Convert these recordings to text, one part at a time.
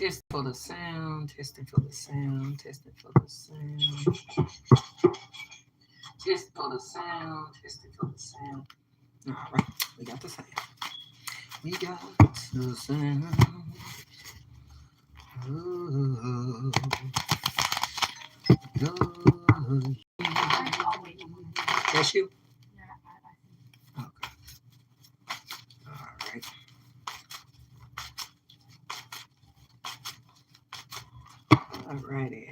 Testing for the sound. Testing for the sound. Testing for the sound. Testing for the sound. Testing for the sound. All right, we got the sound. We got the sound. Ooh, ooh. That's you. Okay. All right. All righty.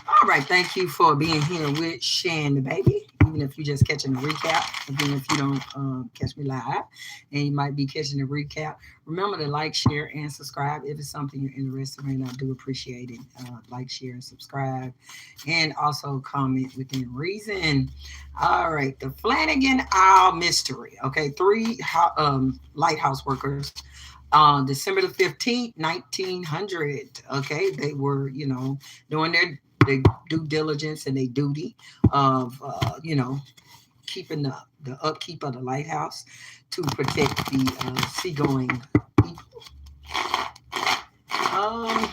All right, thank you for being here with Shan, the baby. Even if you're just catching the recap, even if you don't catch me live, and you might be catching the recap, remember to like, share, and subscribe if it's something you're interested in. I do appreciate it. Like, share, and subscribe, and also comment within reason. All right, the Flannan Isle Mystery. Okay, three lighthouse workers. December the 15th, 1900. Okay, they were, doing their due diligence and their duty of, keeping the upkeep of the lighthouse to protect the seagoing people. Um,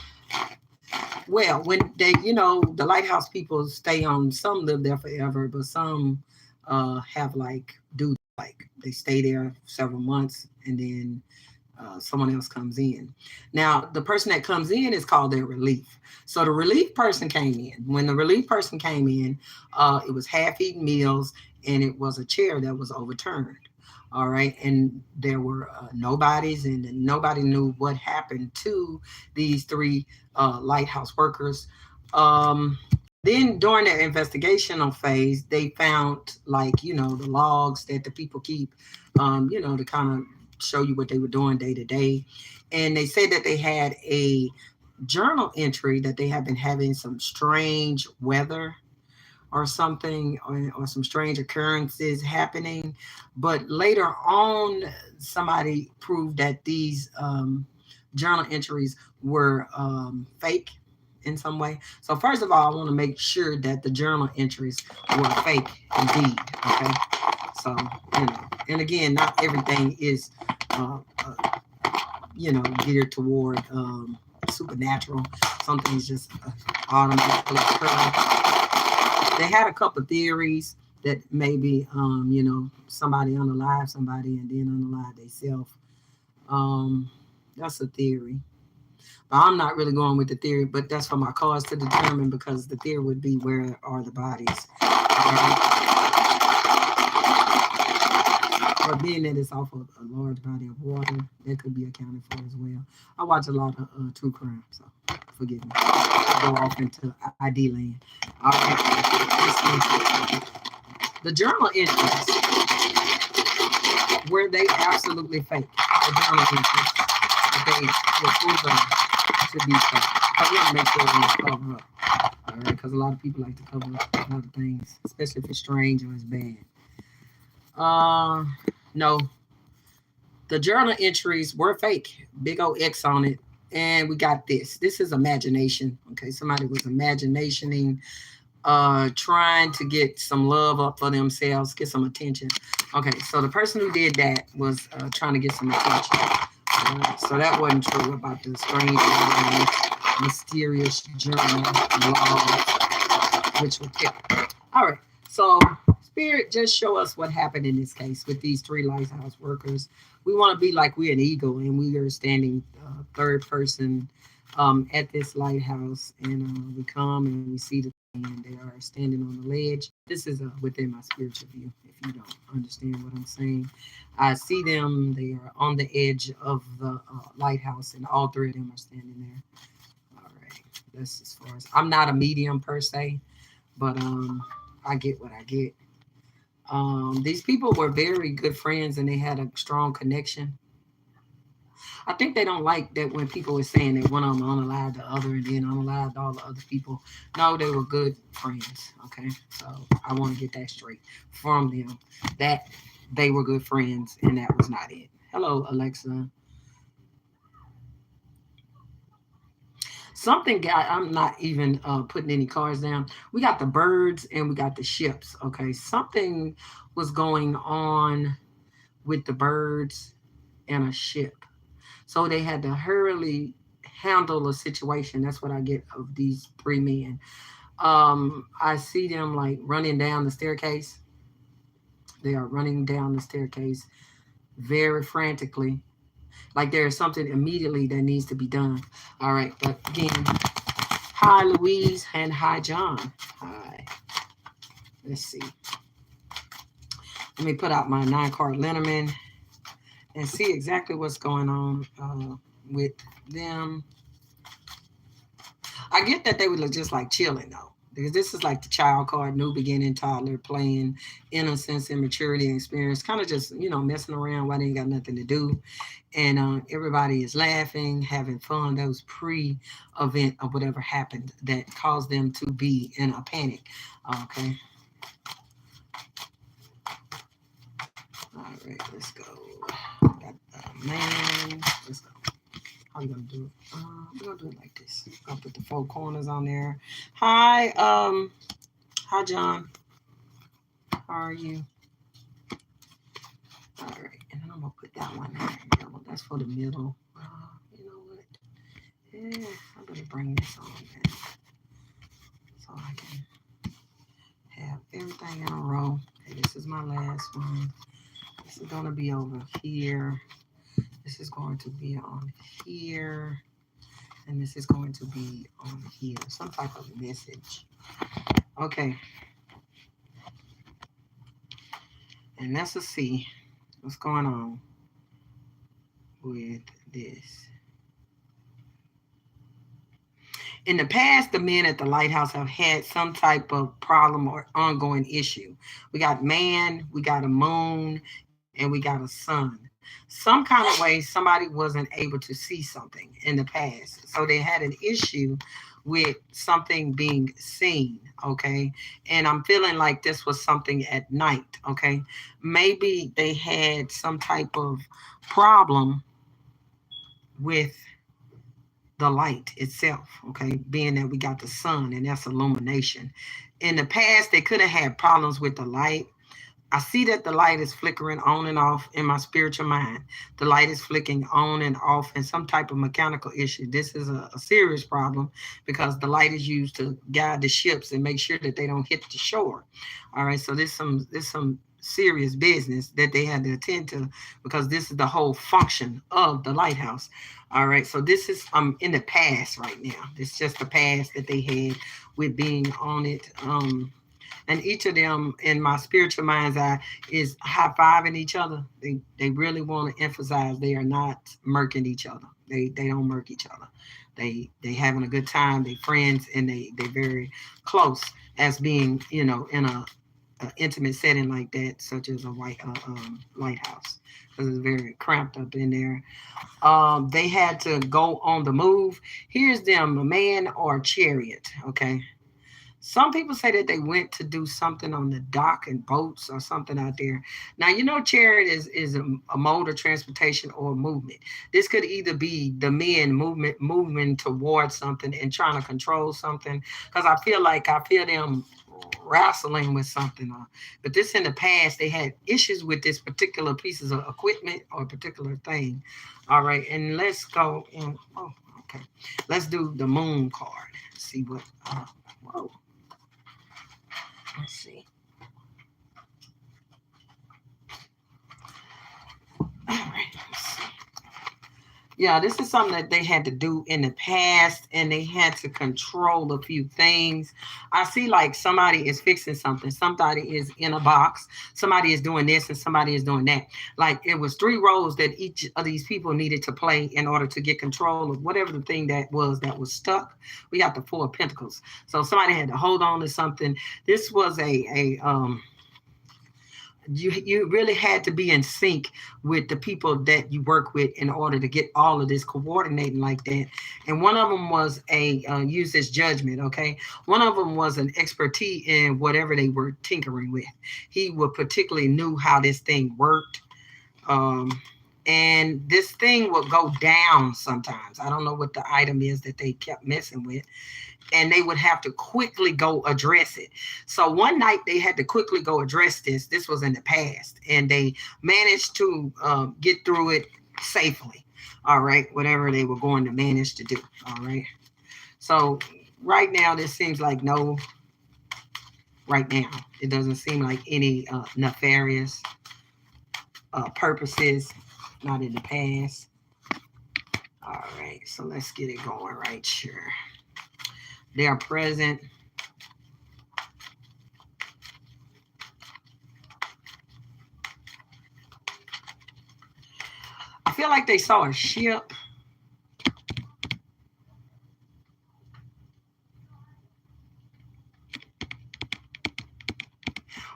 well, when they, the lighthouse people stay on, some live there forever, but some have like duty, like they stay there several months and then someone else comes in. Now, the person that comes in is called their relief. So the relief person came in. When the relief person came in, it was half-eaten meals and it was a chair that was overturned. All right. And there were nobodies, and nobody knew what happened to these three lighthouse workers. Then during their investigational phase, they found, like, the logs that the people keep, to kind of show you what they were doing day to day. And they said that they had a journal entry that they have been having some strange weather or something, or some strange occurrences happening. But later on, somebody proved that these journal entries were fake in some way. So first of all, I want to make sure that the journal entries were fake indeed. Okay. So, and again, not everything is, geared toward supernatural. Some things just automatically occur. They had a couple theories that maybe, somebody unalive somebody and then unalive themselves. That's a theory. But I'm not really going with the theory, but that's for my cause to determine, because the theory would be, where are the bodies? But being that it's off of a large body of water, that could be accounted for as well. I watch a lot of true crime, so forgive me. I go off into ID land. All right. The journal entries, were they absolutely fake? The journal entries, they were proven to be fake. I want to make sure we cover up. All right, because a lot of people like to cover up a lot of things, especially if it's strange or it's bad. No, the journal entries were fake. Big old X on it. And we got this. This is imagination. Okay, somebody was imaginationing, trying to get some love up for themselves, get some attention. Okay, so the person who did that was trying to get some attention. So that wasn't true about the strange, mysterious journal laws, which were kept. All right, so Spirit, just show us what happened in this case with these three lighthouse workers. We want to be like we're an eagle and we are standing third person at this lighthouse, and we come and we see the, and they are standing on the ledge. This is within my spiritual view. If you don't understand what I'm saying, I see them. They are on the edge of the lighthouse, and all three of them are standing there. All right, that's as far as, I'm not a medium per se, but I get what I get. These people were very good friends and they had a strong connection. I think they don't like that when people were saying that one of them unalived the other and then unalived all the other people. No, they were good friends. Okay, so I want to get that straight from them, that they were good friends and that was not it. Hello, Alexa. Something got, I'm not even putting any cards down. We got the birds and we got the ships. Okay. Something was going on with the birds and a ship. So they had to hurriedly handle a situation. That's what I get of these three men. I see them like running down the staircase. They are running down the staircase very frantically. Like there is something immediately that needs to be done. All right. But again, hi Louise and hi John. Hi. Let's see. Let me put out my 9 card Lenormand and see exactly what's going on with them. I get that they were just like chilling though, because this is like the child card, new beginning, toddler, playing, innocence, immaturity, and experience, kind of just messing around while they ain't got nothing to do, and everybody is laughing, having fun. That was pre-event of whatever happened that caused them to be in a panic. Okay, all right, let's go. Got man, let's go. How you gonna do it? We're gonna do it like this. I'm gonna put the 4 corners on there. Hi John. How are you? All right, and then I'm gonna put that one there. Yellow. That's for the middle. You know what? Yeah, I better bring this on then, so I can have everything in a row. Okay, this is my last one. This is gonna be over here. This is going to be on here. And this is going to be on here. Some type of message. Okay. And let's see what's going on with this. In the past, the men at the lighthouse have had some type of problem or ongoing issue. We got man, we got a moon, and we got a sun. Some kind of way, somebody wasn't able to see something in the past. So they had an issue with something being seen. Okay. And I'm feeling like this was something at night. Okay. Maybe they had some type of problem with the light itself, okay, being that we got the sun and that's illumination. In the past, they could have had problems with the light. I see that the light is flickering on and off in my spiritual mind. The light is flicking on and off in some type of mechanical issue. This is a serious problem because the light is used to guide the ships and make sure that they don't hit the shore. All right, so there's some serious business that they had to attend to because this is the whole function of the lighthouse. All right, so this is in the past right now. It's just the past that they had with being on it. And each of them in my spiritual mind's eye is high-fiving each other. They really want to emphasize they are not murking each other. They don't murk each other. They having a good time. They friends and they very close as being in a intimate setting like that, such as a lighthouse, because it's very cramped up in there. They had to go on the move. Here's them, a man or a chariot. Okay, some people say that they went to do something on the dock and boats or something out there. Now, chariot is a mode of transportation or movement. This could either be the men moving towards something and trying to control something. Because I feel them wrestling with something. But this in the past, they had issues with this particular pieces of equipment or particular thing. All right, and let's go and okay. Let's do the moon card. See what. Whoa. Let's see. All right. Let's see. Yeah, this is something that they had to do in the past and they had to control a few things. I see like somebody is fixing something, somebody is in a box, somebody is doing this, and somebody is doing that. Like it was 3 roles that each of these people needed to play in order to get control of whatever the thing that was stuck. We got the 4 of Pentacles. So somebody had to hold on to something. This was you really had to be in sync with the people that you work with in order to get all of this coordinating like that. And one of them was use this judgment. Okay, one of them was an expertise in whatever they were tinkering with. He would particularly knew how this thing worked. and this thing would go down sometimes. I don't know what the item is that they kept messing with, and they would have to quickly go address it. So one night they had to quickly go address this. This was in the past, and they managed to get through it safely. All right, whatever they were going to manage to do. All right. So right now, this seems like no. Right now, it doesn't seem like any nefarious purposes. Not in the past. All right. So let's get it going right here. They are present. I feel like they saw a ship.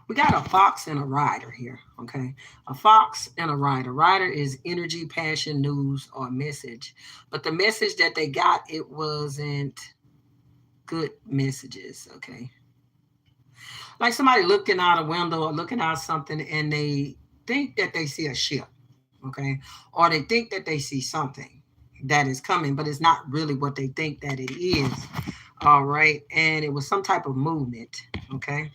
We got a fox and a rider here, okay? A fox and a rider. Rider is energy, passion, news, or message. But the message that they got, it wasn't good messages, okay? Like somebody looking out a window or looking out something and they think that they see a ship, okay? Or they think that they see something that is coming, but it's not really what they think that it is. All right. And it was some type of movement, okay?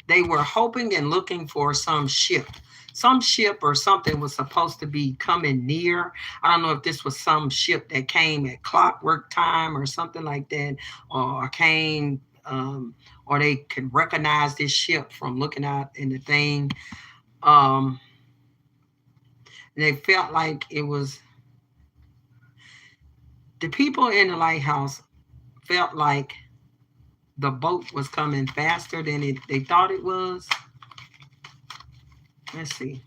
They were hoping and looking for some ship. Some ship or something was supposed to be coming near. I don't know if this was some ship that came at clockwork time or something like that, or came, or they could recognize this ship from looking out in the thing. Um, they felt like it was the people in the lighthouse felt like the boat was coming faster than they thought it was. Let's see.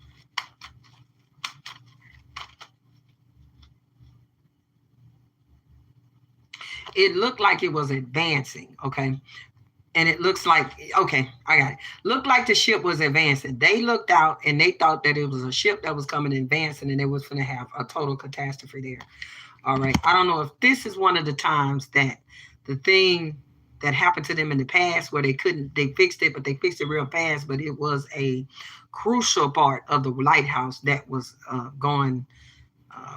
It looked like it was advancing, okay? And it looks like, okay, I got it. Looked like the ship was advancing. They looked out and they thought that it was a ship that was coming advancing and it was going to have a total catastrophe there. All right. I don't know if this is one of the times that the thing that happened to them in the past where they fixed it, but they fixed it real fast, but it was a crucial part of the lighthouse that was going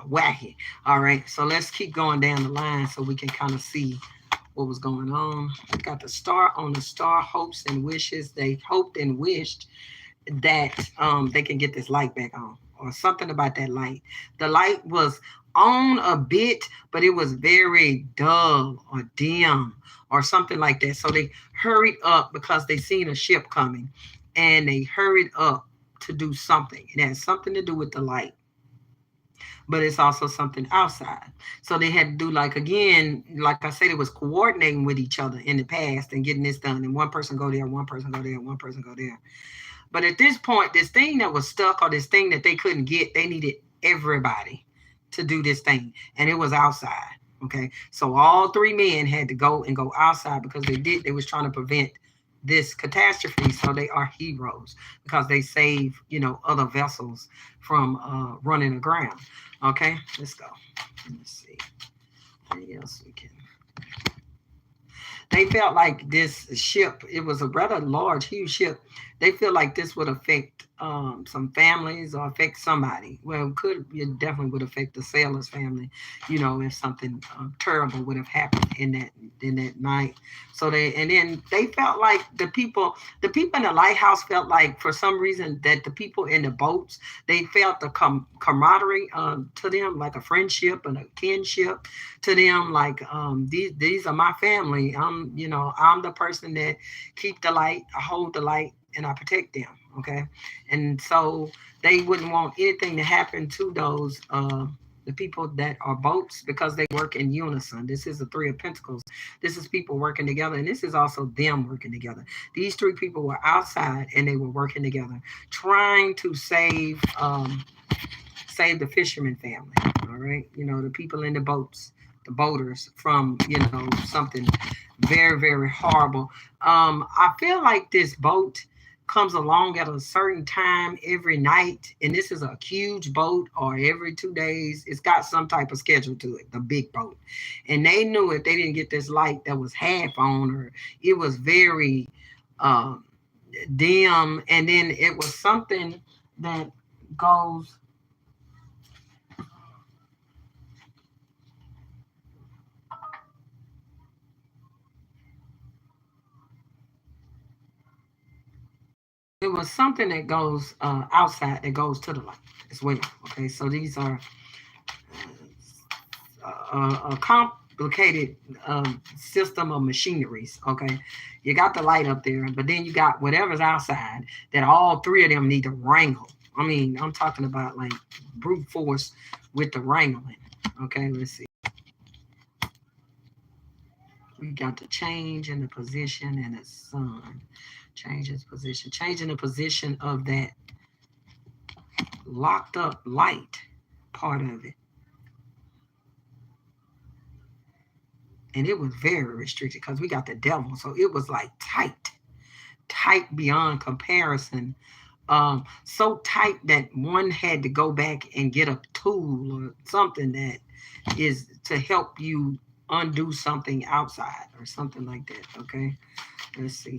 wacky. All right. So let's keep going down the line so we can kind of see what was going on. I got the star on the star, hopes and wishes. They hoped and wished that they can get this light back on or something about that light. The light was on a bit, but it was very dull or dim or something like that. So they hurried up because they seen a ship coming and they hurried up to do something. It has something to do with the light, but it's also something outside. So they had to do, like, again, like I said, it was coordinating with each other in the past and getting this done. And one person go there, one person go there, one person go there. But at this point, this thing that was stuck or this thing that they couldn't get, they needed everybody to do this thing. And it was outside. Okay. So all three men had to go and go outside because they was trying to prevent this catastrophe. So they are heroes because they save, other vessels from running aground. Okay, let's go. Let's see. Anything else we can. They felt like this ship, it was a rather large, huge ship. They feel like this would affect some families or affect somebody. Well, it definitely would affect the sailor's family, if something terrible would have happened in that night. So and then they felt like the people in the lighthouse felt like for some reason that the people in the boats, they felt the camaraderie to them, like a friendship and a kinship to them, like these are my family. I'm the person that keep the light, I hold the light, and I protect them. Okay, and so they wouldn't want anything to happen to those the people that are boats because they work in unison. This is the Three of Pentacles. This is people working together, and this is also them working together. These three people were outside and they were working together, trying to save the fisherman family. All right, the people in the boats, the boaters from something very, very horrible. I feel like this boat comes along at a certain time every night, and this is a huge boat, or every 2 days. It's got some type of schedule to it, the big boat. And they knew if they didn't get this light that was half on, or it was very um, dim, and then it was something that goes was something that goes outside that goes to the light as well. Okay, so these are a complicated system of machineries. Okay, you got the light up there, but then you got whatever's outside that all three of them need to wrangle. I mean, I'm talking about like brute force with the wrangling. Okay, let's see. We got the change in the position and the sun. Change its position. Changing the position of that locked up light part of it. And it was very restricted because we got the devil. So it was like tight beyond comparison. So tight that one had to go back and get a tool or something that is to help you undo something outside or something like that. Okay, let's see.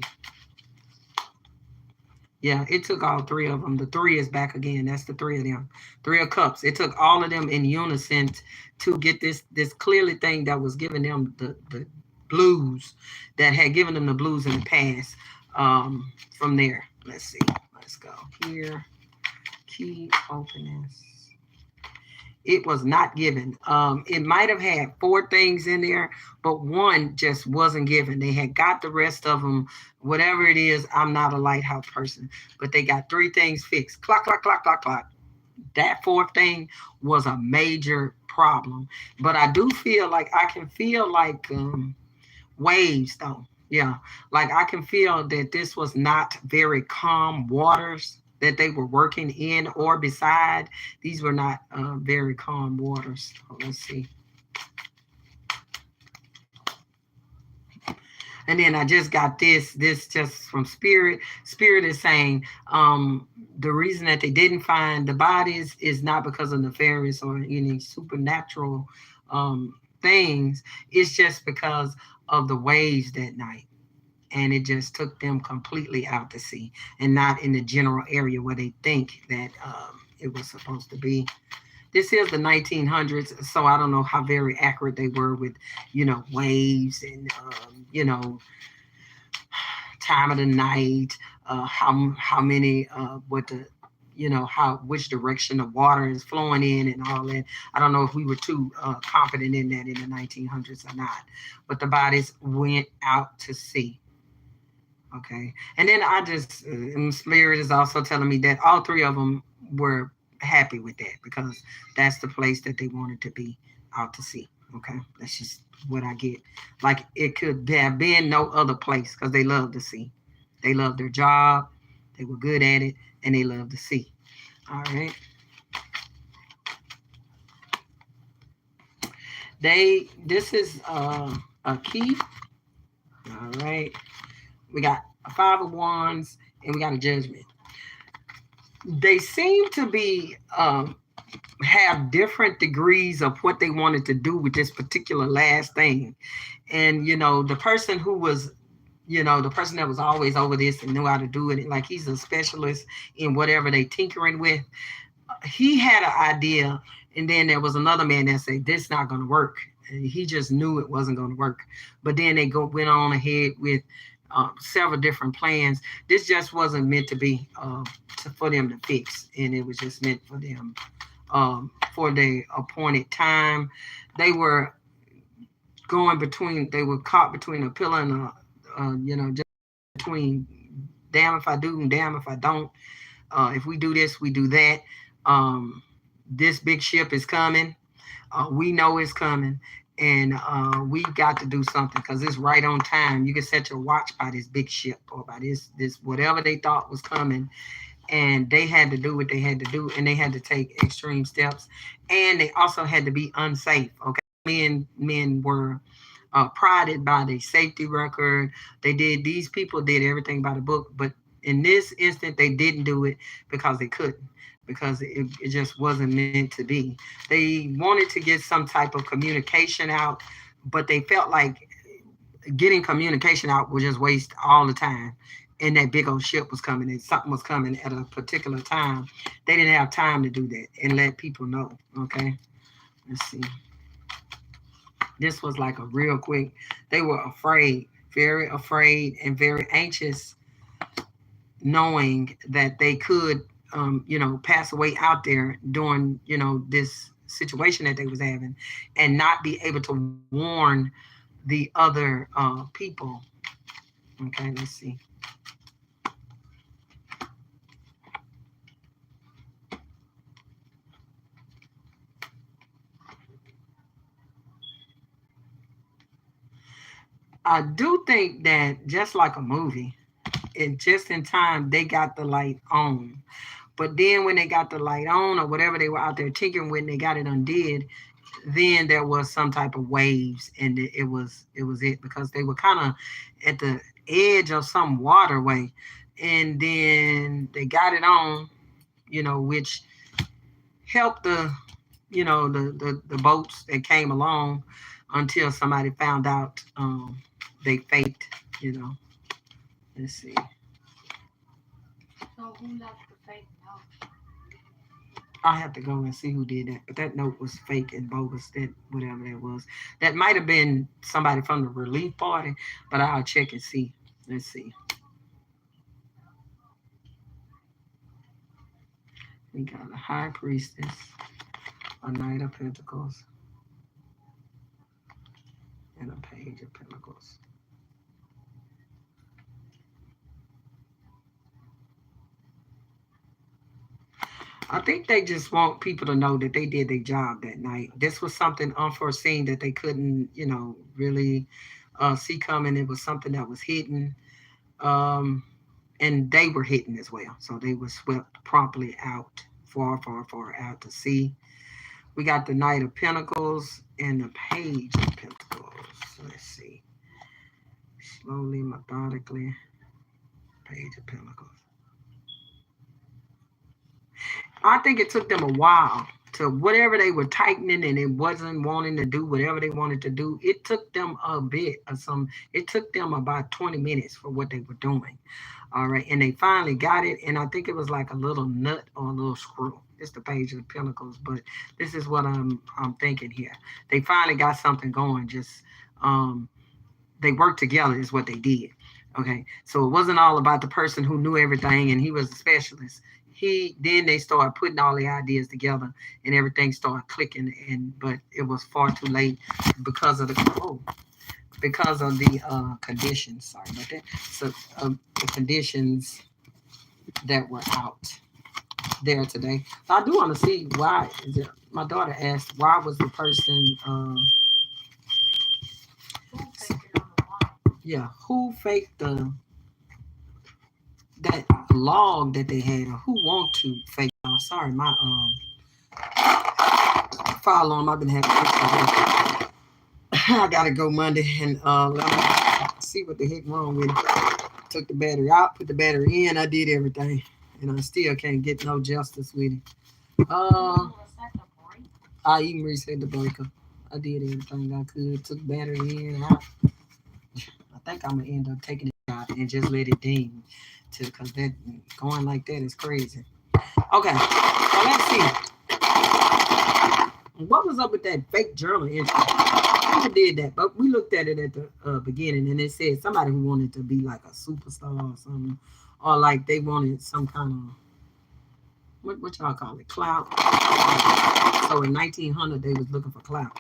Yeah, it took all three of them. The three is back again. That's the three of them. Three of cups. It took all of them in unison to get this clearly thing that was giving them the blues, that had given them the blues in the past. From there, let's see. Let's go here. Key openness. It was not given. It might have had four things in there, but one just wasn't given. They had got the rest of them, whatever it is. I'm not a lighthouse person, but they got three things fixed. Clock, clock, clock, clock, clock. That fourth thing was a major problem. But I do feel like I can feel like waves, though. Yeah, like I can feel that this was not very calm waters that they were working in or beside. These were not very calm waters. Let's see. And then I just got this just from Spirit. Spirit is saying the reason that they didn't find the bodies is not because of nefarious or any supernatural things. It's just because of the waves that night. And it just took them completely out to sea and not in the general area where they think that it was supposed to be. This is the 1900s, so I don't know how very accurate they were with, waves and, time of the night, how many, what the, how which direction the water is flowing in and all that. I don't know if we were too confident in that in the 1900s or not, but the bodies went out to sea. Okay. And then I just, Spirit is also telling me that all three of them were happy with that because that's the place that they wanted to be, out to sea. Okay. That's just what I get. Like it could have been no other place because they love the sea. They loved their job. They were good at it and they loved the sea. All right. This is a key. All right. We got a five of wands and we got a judgment. They seem to be have different degrees of what they wanted to do with this particular last thing. And the person who was the person that was always over this and knew how to do it, like he's a specialist in whatever they tinkering with. He had an idea, and then there was another man that said this not going to work. And he just knew it wasn't going to work. But then they went on ahead with several different plans. This just wasn't meant to be for them to fix, and it was just meant for them for the appointed time. They were they were caught between a pillar and just between damn if I do and damn if I don't. If we do this, we do that. This big ship is coming. We know it's coming. And we got to do something because it's right on time. You can set your watch by this big ship or by this whatever they thought was coming. And they had to do what they had to do, and they had to take extreme steps. And they also had to be unsafe. Okay, men were prided by the safety record. These people did everything by the book, but in this instant, they didn't do it because they couldn't. Because it just wasn't meant to be. They wanted to get some type of communication out, but they felt like getting communication out would just waste all the time. And that big old ship was coming and something was coming at a particular time. They didn't have time to do that and let people know. Okay, let's see. This was like a real quick. They were afraid, very afraid and very anxious. knowing that they could, pass away out there during, this situation that they was having, and not be able to warn the other people. Okay, let's see. I do think that just like a movie, and just in time they got the light on. But then when they got the light on or whatever they were out there tinkering with, and they got it undid, then there was some type of waves, and it because they were kind of at the edge of some waterway, and then they got it on, which helped the boats that came along until somebody found out they faked, you know. Let's see. So who left the fake note? I have to go and see who did that, but that note was fake and bogus. That whatever that was, that might have been somebody from the relief party, but I'll check and see. Let's see. We got a high priestess, a knight of pentacles, and a page of pentacles. I think they just want people to know that they did their job that night. This was something unforeseen that they couldn't, really see coming. It was something that was hidden, um, and they were hidden as well. So they were swept promptly out, far, far, far out to sea. We got the Knight of Pentacles and the Page of Pentacles. Let's see. Slowly, methodically, Page of Pentacles. I think it took them a while to whatever they were tightening, and it wasn't wanting to do whatever they wanted to do. It took them a bit of some, it took them about 20 minutes for what they were doing. All right. And they finally got it. And I think it was like a little nut or a little screw. It's the Page of the Pentacles, but this is what I'm thinking here. They finally got something going. Just um they worked together is what they did. Okay. So it wasn't all about the person who knew everything and he was a specialist. He then they started putting all the ideas together and everything started clicking, and but it was far too late because of the conditions. Sorry about that. So the conditions that were out there today. So I do want to see why. My daughter asked why was the person Who faked it on the wall? yeah, who faked the that log that they had, or who want to fake. Sorry, my fire alarm. I've been having this. I gotta go Monday and let me see what the heck wrong with it. Took the battery out, put the battery in. I did everything, and I still can't get no justice with it. Uh, You reset the break. I even reset the breaker. I did everything I could. Took the battery in and out. I think I'm gonna end up taking it out and just let it ding, to because that going like that is crazy. Okay, so let's see. What was up with that fake journal entry? Who did that? But we looked at it at the beginning, and it said somebody who wanted to be like a superstar or something, or like they wanted some kind of what y'all call it, clout. So in 1900, they was looking for clout.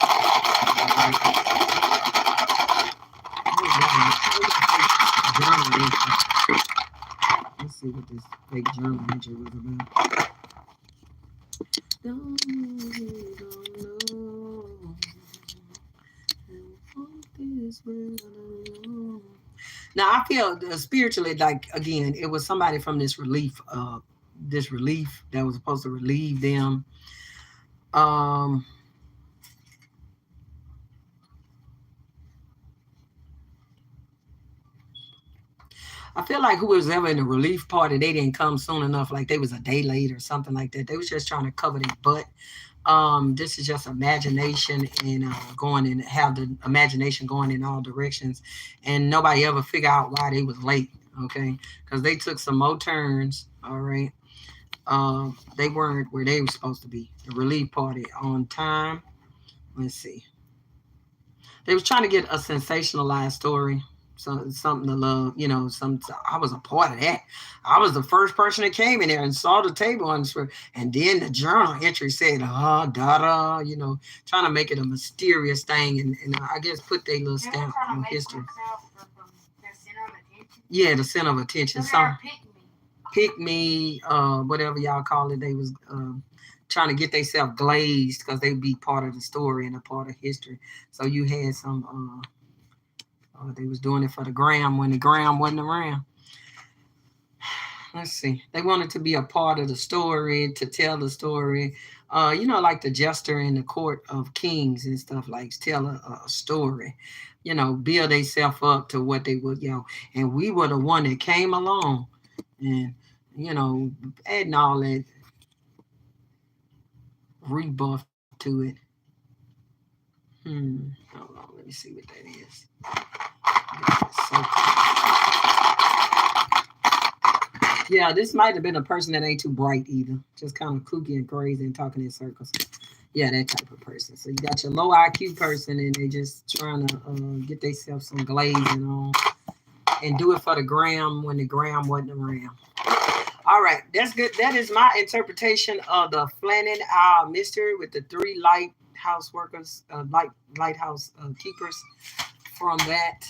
Let's see what this fake journal entry was about. Don't know. Now I feel spiritually like again it was somebody from this relief that was supposed to relieve them. Um, I feel like who was ever in the relief party, they didn't come soon enough. Like they was a day late or something like that. They was just trying to cover their butt. This is just imagination and going and have the imagination going in all directions, and nobody ever figure out why they was late. Okay, because they took some more turns. All right, they weren't where they were supposed to be. The relief party on time. Let's see. They was trying to get a sensationalized story. something to love, I was a part of that. I was the first person that came in there and saw the table and then the journal entry said, da da, trying to make it a mysterious thing and I guess put their little They were stamp trying to on make history. themselves the center of attention. Yeah, the center of attention. So Some they're picking me. pick me, whatever y'all call it. They was trying to get themselves glazed because they be part of the story and a part of history. So you had some. They was doing it for the gram when the gram wasn't around. Let's see. They wanted to be a part of the story, to tell the story. Like the jester in the court of kings and stuff, like tell a story. Build themselves up to what they would, And we were the one that came along and, adding all that rebuff to it. Hold on. Let me see what that is. Yeah, this might have been a person that ain't too bright either. Just kind of kooky and crazy and talking in circles. Yeah, that type of person. So you got your low IQ person and they just trying to get themselves some glazing on and do it for the gram when the gram wasn't around. All right, that's good. That is my interpretation of the Flannan Isle Mystery with the three lighthouse workers, lighthouse keepers from that.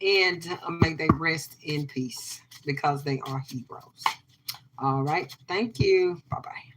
And may they rest in peace because they are heroes. All right. Thank you. Bye bye.